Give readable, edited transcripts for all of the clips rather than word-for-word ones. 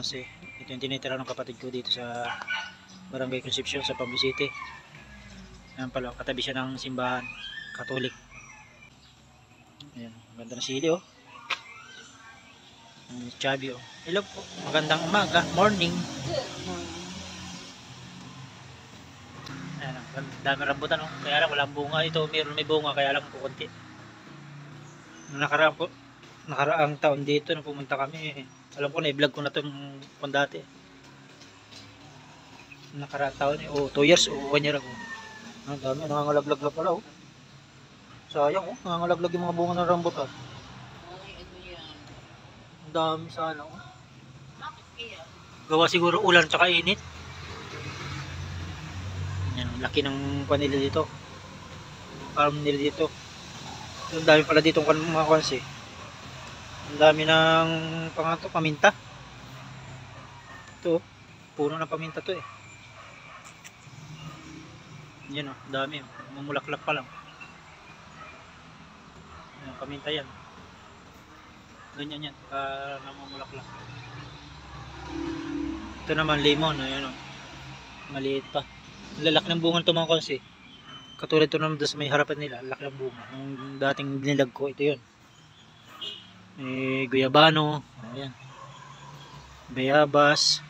kasi ito yung tinitira ng kapatid ko dito sa Barangay Concepcion sa Pambisite. Ayan pala, katabi siya ng simbahan Katolik. Ayan, maganda na sili oh. Chabi oh. Hello po, magandang umaga, morning. Ayan, dami rambutan oh. Kaya lang walang bunga ito, mayroon may bunga kaya lang kukunti. Nakaraang taon dito nung pumunta kami, alam ko na i-vlog ko na itong kung dati. Nakaraang taon 2 years o 1 year ago. Ang dami, nangangalaglag na pala oh. Sayang oh, nangangalaglag yung mga bunga ng rambutan. Ang dami sana oh. Gawa siguro ulan tsaka init. Yan, laki ng panila dito. Farm nila dito. Ang dami pala dito mga kansi. Ang dami ng paminta. Ito, puno ng paminta to eh. Yan o, dami o. Mamulaklak pa lang. Yan, paminta yan. Ganyan yan, namumulaklak. Ito naman lemon, ayan o. Maliit pa. Lalaki ng bunga ito mga kansi. Katulad ito naman sa may harapan nila, laki ng bunga. Yung dating binilag ko, ito yun. Guyabano, ayan. Bayabas,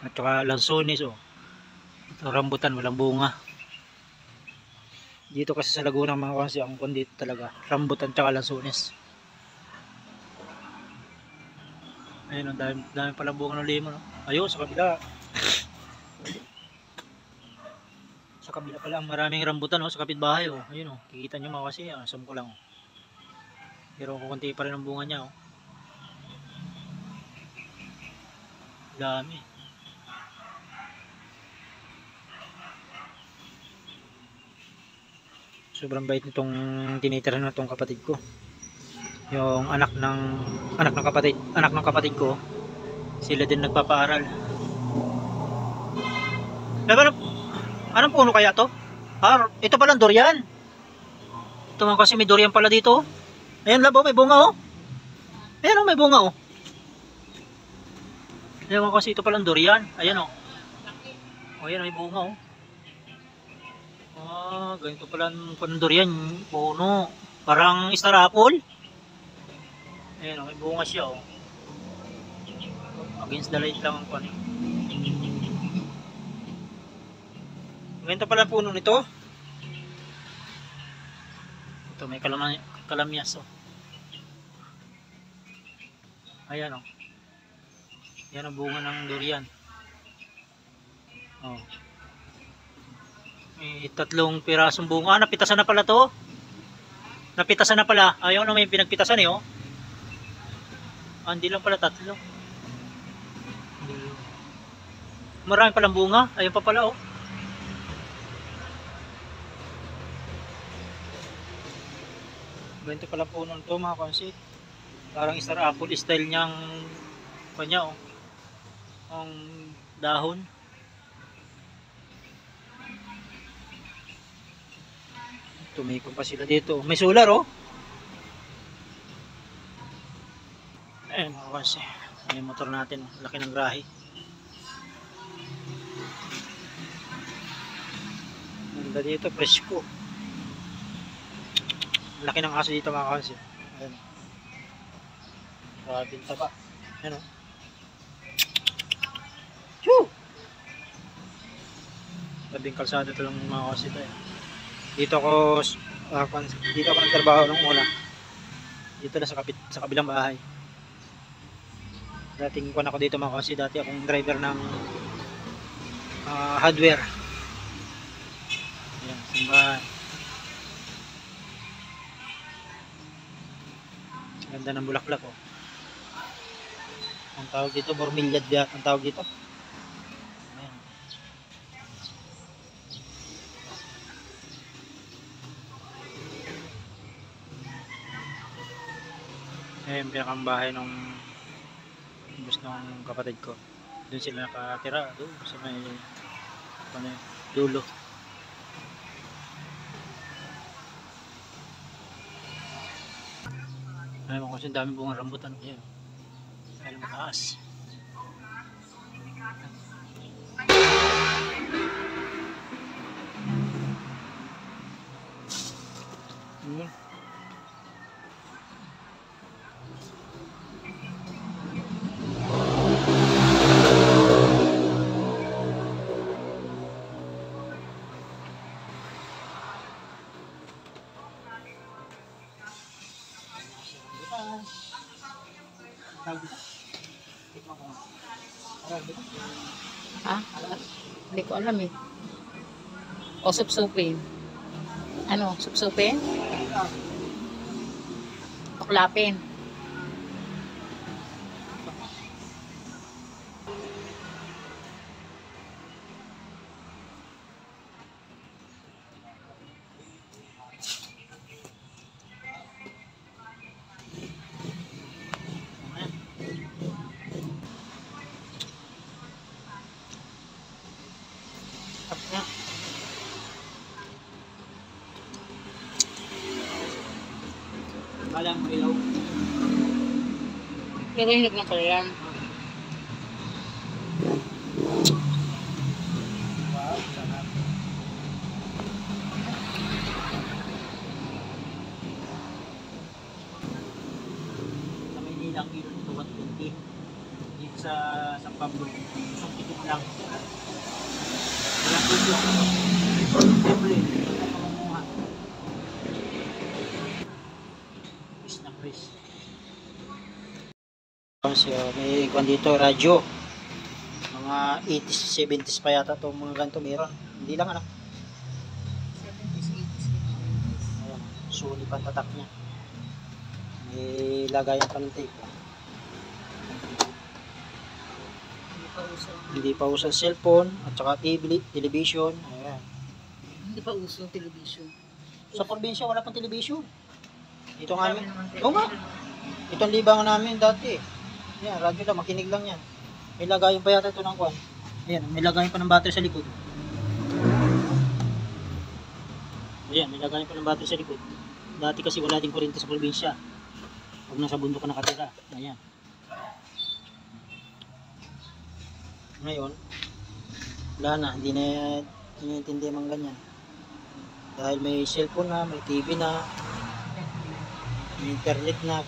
at saka lansones oh. Ito rambutan, walang bunga. Dito kasi sa Laguna mga kasi ang kondito talaga, rambutan at saka lansones. Ayun, dami palang bunga ng lemon oh. Ayun, sa kabila. Sa kabila pala maraming rambutan oh, sa kapitbahay oh. Ayun oh, kikita nyo mga kasi, asam ko lang oh. Pero kukunti pa rin ang bunga niya oh. Dami. Sobrang bait nitong tinitira na itong kapatid ko. Yung anak ng kapatid ko. Sila din nagpapaaral. Anong puno kaya to? Ito palang durian. Ito man kasi may durian pala dito. Ayan labo, may bunga oh. Ayan oh, may bunga oh. Ayan kasi ito palang durian. Ayan oh. Oh, ayan may bunga oh. Ganito pala ang durian. Puno. Parang star apple. Ayan oh, may bunga siya oh. Against the light lang ang panin. Ganito pala ang puno nito. Ito may kalamyas oh. Ayan oh. Yan ang bunga ng durian. Oh. May 3 pirasong bunga. Napitasan na pala to. Napitasan na pala. Ayaw na may pinagpitasan eh oh. Hindi lang pala 3. Marami palang bunga. Ayun pa pala oh. Ganito pala puno nito mga kansi. Parang star apple style niyang kanya oh. Ang dahon. Tumikot pa sila dito. May solar oh. Ayun mga kansi. May motor natin. Laki ng grahe. Ganda dito. Presko. Laki ng aso dito mga kansi. Ayun. Grabe yung taba. Ayun o. Choo! Tabing kalsada ito lang mga kansi ito eh. Dito ako nagtrabaho nung una. Dito na sa kabilang bahay. Dating kuwan ako dito mga kansi. Dati akong driver ng hardware. Ayan, simbahan. Ganda ng bulaklak oh. Ang tawag dito, bormilyad biyak ang tawag dito. Ayan. Ayan, pinakang bahay ng bus ng kapatid ko. Doon sila nakatira, doon sa may dulo. Ayan mo kasi dami bunga rambutan. Ayan. Ayan mataas. Hmm. Ha? Hindi ko alam eh. O supsupin. Ano? Supsupin? Tuklapin. Balang ilaw. Pero hindi na pala yan. Wow, sarap. Sa Maynila ang kilo nito 120. Dito sa San Pablo, isang ticket lang. Walang kilo. Siyempre, kumuha. Fish na fish. So, may kwan dito, radyo. Mga 80s, 70s pa yata itong mga ganito meron. Hindi lang ano. Ayan, Sony pa ang tatak niya. May lagayan pa ng tape. Hindi pa uso cellphone at saka TV, television. Ayan. Hindi pa uso yung television. Sa probinsya wala pang television. Ito nga amin. Oo nga. Itong libangan namin dati. Yan, radyo lang, makinig lang yan. May lagayan pa yata ito ng kwan. Ayan, may lagayan pa ng battery sa likod. Ayan, may lagayan pa ng battery sa likod. Dati kasi wala din kuryente sa probinsya. Pag nasa bundok ka nakatira. Ayan. Ngayon, wala na, hindi na iniintindi mga ganyan. Dahil may cellphone na, may TV na, may internet na.